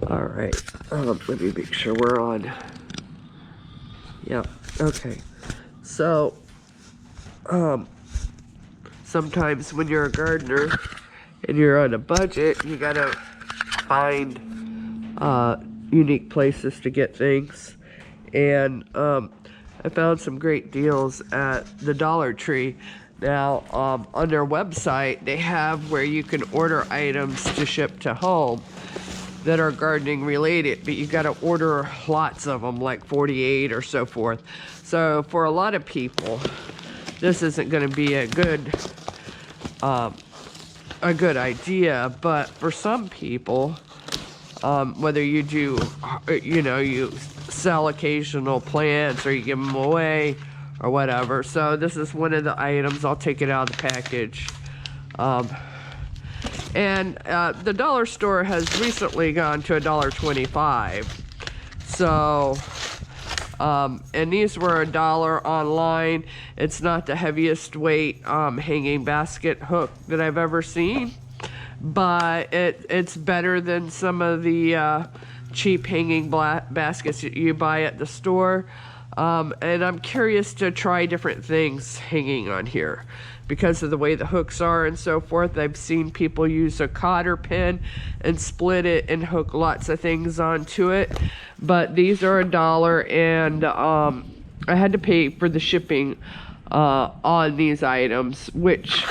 All right, let me make sure we're on. Yep, okay. So, sometimes when you're a gardener and you're on a budget, you gotta find unique places to get things. And I found some great deals at the Dollartree. Now, on their website, they have where you can order items to ship to home that are gardening related, but you got to order lots of them, like 48 or so forth. So for a lot of people, this isn't going to be a good idea, but for some people, whether you do, you sell occasional plants or you give them away or whatever. So this is one of the items. I'll take it out of the package. And the dollar store has recently gone to $1.25. So, and these were $1 online. It's not the heaviest weight hanging basket hook that I've ever seen, but it's better than some of the cheap hanging baskets that you buy at the store. And I'm curious to try different things hanging on here because of the way the hooks are and so forth. I've seen people use a cotter pin and split it and hook lots of things onto it, but these are $1, and I had to pay for the shipping on these items, which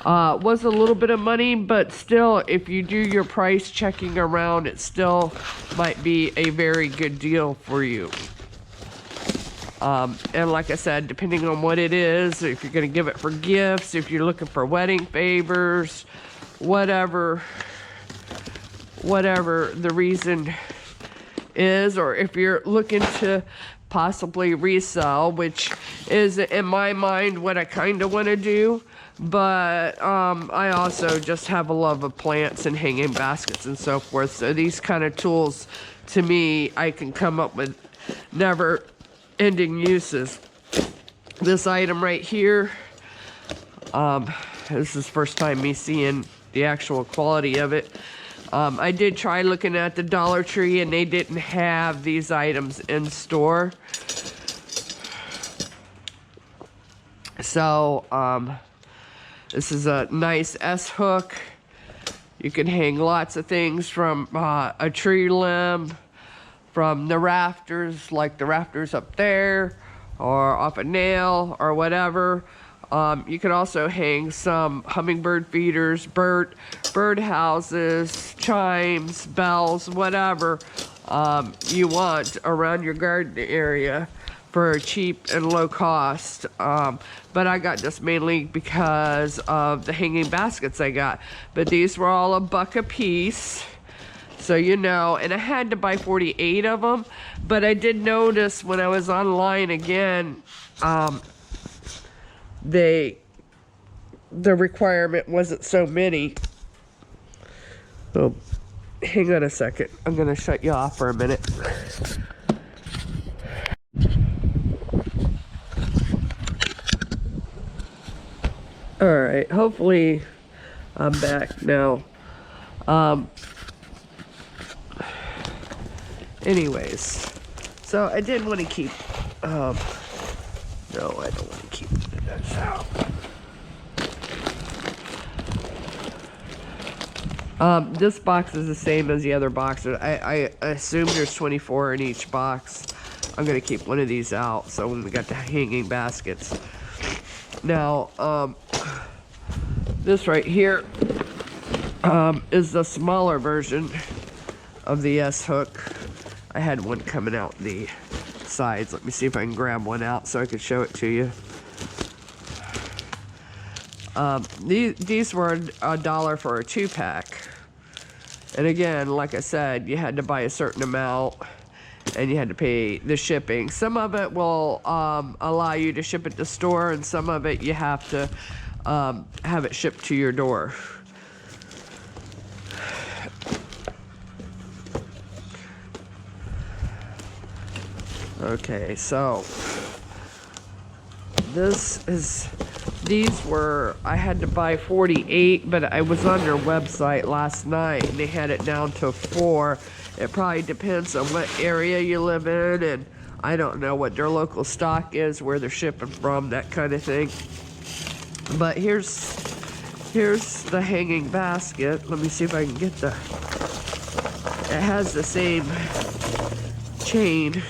was a little bit of money, but still, if you do your price checking around, it still might be a very good deal for you. And like I said, depending on what it is, if you're going to give it for gifts, if you're looking for wedding favors, whatever the reason is, or if you're looking to possibly resell, which is in my mind what I kind of want to do. But I also just have a love of plants and hanging baskets and so forth. So these kind of tools, to me, I can come up with never ending uses. This item right here, this is first time me seeing the actual quality of it. I did try looking at the Dollar Tree and they didn't have these items in store. So this is a nice S hook. You can hang lots of things from a tree limb, from the rafters, like the rafters up there, or off a nail or whatever. You can also hang some hummingbird feeders, bird houses, chimes, bells, whatever you want around your garden area for cheap and low cost. But I got this mainly because of the hanging baskets I got. But these were all $1 a piece. So you know, and I had to buy 48 of them, but I did notice when I was online again, the requirement wasn't so many. Oh, hang on a second. I'm gonna shut you off for a minute. All right, hopefully I'm back now. Anyways, so I did want to keep, no, I don't want to keep this out. This box is the same as the other boxes. I assume there's 24 in each box. I'm going to keep one of these out, so when we got the hanging baskets. Now, this right here is the smaller version of the S hook. I had one coming out the sides. Let me see if I can grab one out so I can show it to you. These were $1 for a 2-pack. And again, like I said, you had to buy a certain amount and you had to pay the shipping. Some of it will allow you to ship it to store, and some of it you have to have it shipped to your door. Okay, so these these were, I had to buy 48, but I was on their website last night and they had it down to 4. It probably depends on what area you live in, and I don't know what their local stock is, where they're shipping from, that kind of thing. But here's the hanging basket. Let me see if I can get it has the same chain.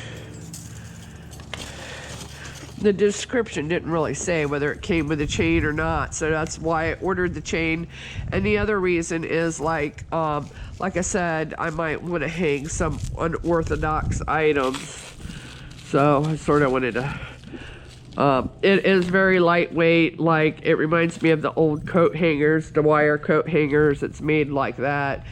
The description didn't really say whether it came with a chain or not, so that's why I ordered the chain. And the other reason is, like I said, I might want to hang some unorthodox items, so I sort of wanted to. It is very lightweight. Like, it reminds me of the old coat hangers, the wire coat hangers. It's made like that.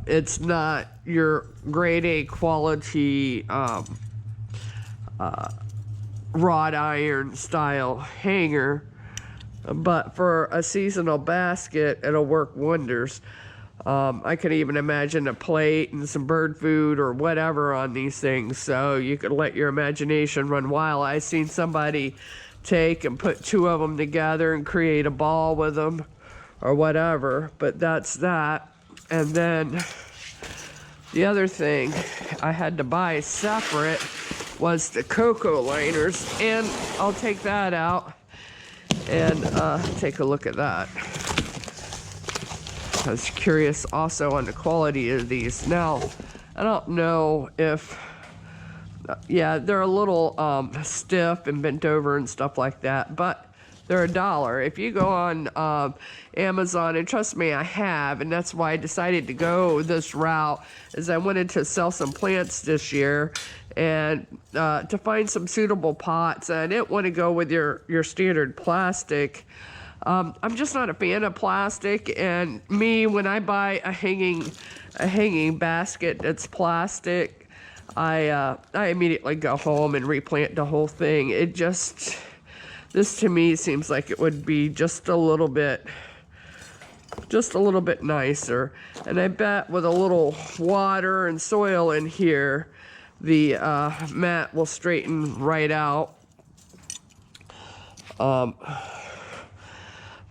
It's not your grade A quality wrought iron style hanger, but for a seasonal basket, it'll work wonders. I could even imagine a plate and some bird food or whatever on these things, so you could let your imagination run wild. I seen somebody take and put 2 of them together and create a ball with them or whatever, but that's that. And then the other thing I had to buy separate was the cocoa liners, and I'll take that out and take a look at that. I was curious also on the quality of these. Now, I don't know if, yeah, they're a little stiff and bent over and stuff like that, but they're $1. If you go on Amazon, and trust me, I have, and that's why I decided to go this route, is I wanted to sell some plants this year and to find some suitable pots. I didn't want to go with your standard plastic. I'm just not a fan of plastic, and me, when I buy a hanging basket that's plastic, I immediately go home and replant the whole thing. It just, this to me seems like it would be just a little bit nicer. And I bet with a little water and soil in here, the mat will straighten right out.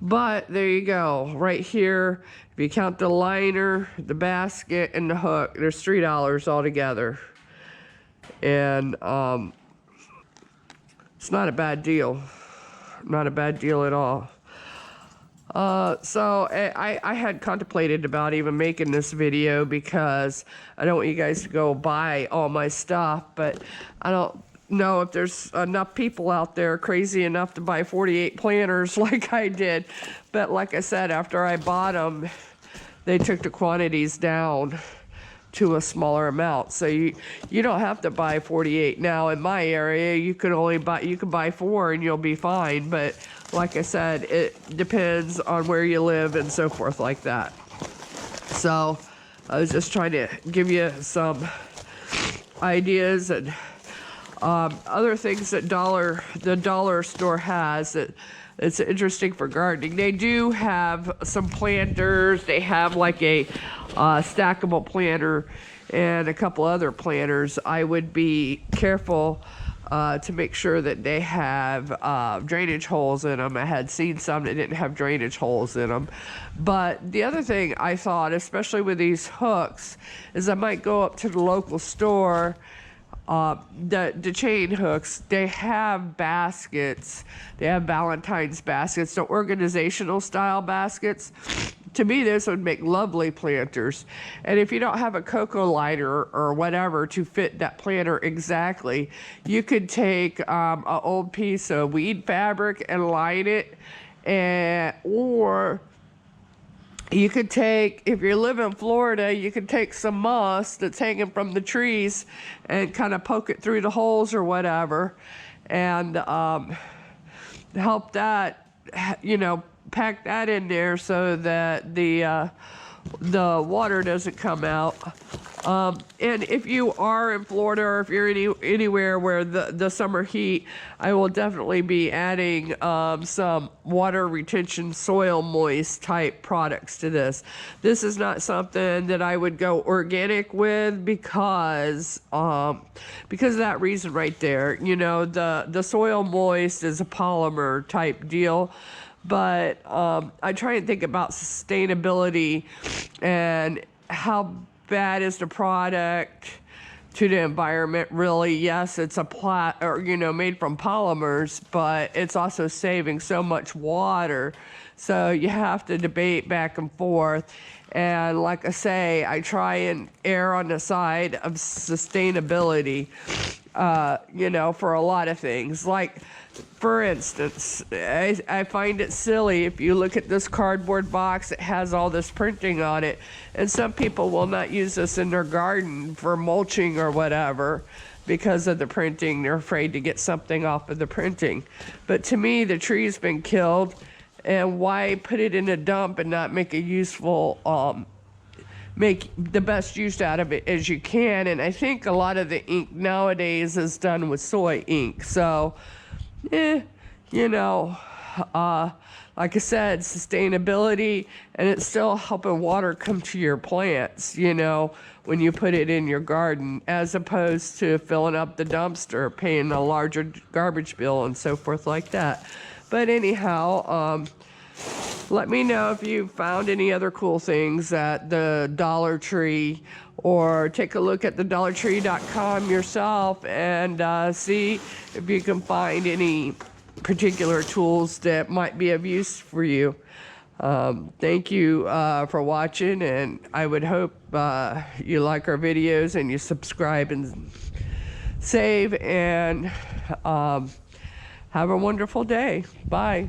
But there you go, right here, if you count the liner, the basket, and the hook, there's $3 altogether. And it's not a bad deal. Not a bad deal at all. So I had contemplated about even making this video because I don't want you guys to go buy all my stuff, but I don't know if there's enough people out there crazy enough to buy 48 planters like I did. But like I said, after I bought them, they took the quantities down to a smaller amount, so you don't have to buy 48. Now in my area, you could buy 4 and you'll be fine, but like I said, it depends on where you live and so forth like that. So I was just trying to give you some ideas and other things that the dollar store has that it's interesting for gardening. They do have some planters. They have like a stackable planter and a couple other planters. I would be careful to make sure that they have drainage holes in them. I had seen some that didn't have drainage holes in them. But the other thing I thought, especially with these hooks, is I might go up to the local store. The chain hooks, they have baskets. They have Valentine's baskets, so organizational style baskets. To me, this would make lovely planters. And if you don't have a cocoa liner or whatever to fit that planter exactly, you could take an old piece of weed fabric and line it, or you could take, if you live in Florida, you could take some moss that's hanging from the trees and kind of poke it through the holes or whatever, and help that, pack that in there so that the water doesn't come out. And if you are in Florida or if you're anywhere where the summer heat, I will definitely be adding some water retention, soil moist type products to this. This is not something that I would go organic with because of that reason right there. You know, the soil moist is a polymer type deal. But I try and think about sustainability and how bad is the product to the environment. Really, yes, it's made from polymers, but it's also saving so much water. So you have to debate back and forth. And like I say, I try and err on the side of sustainability, for a lot of things. Like, for instance, I find it silly if you look at this cardboard box, it has all this printing on it, and some people will not use this in their garden for mulching or whatever because of the printing. They're afraid to get something off of the printing. But to me, the tree's been killed, and why put it in a dump and not make a useful, make the best use out of it as you can? And I think a lot of the ink nowadays is done with soy ink. So, like I said, sustainability, and it's still helping water come to your plants, when you put it in your garden, as opposed to filling up the dumpster, paying a larger garbage bill and so forth like that. But anyhow, let me know if you found any other cool things at the Dollartree, or take a look at the Dollartree.com yourself and see if you can find any particular tools that might be of use for you. Thank you for watching, and I would hope you like our videos and you subscribe and save, and have a wonderful day. Bye.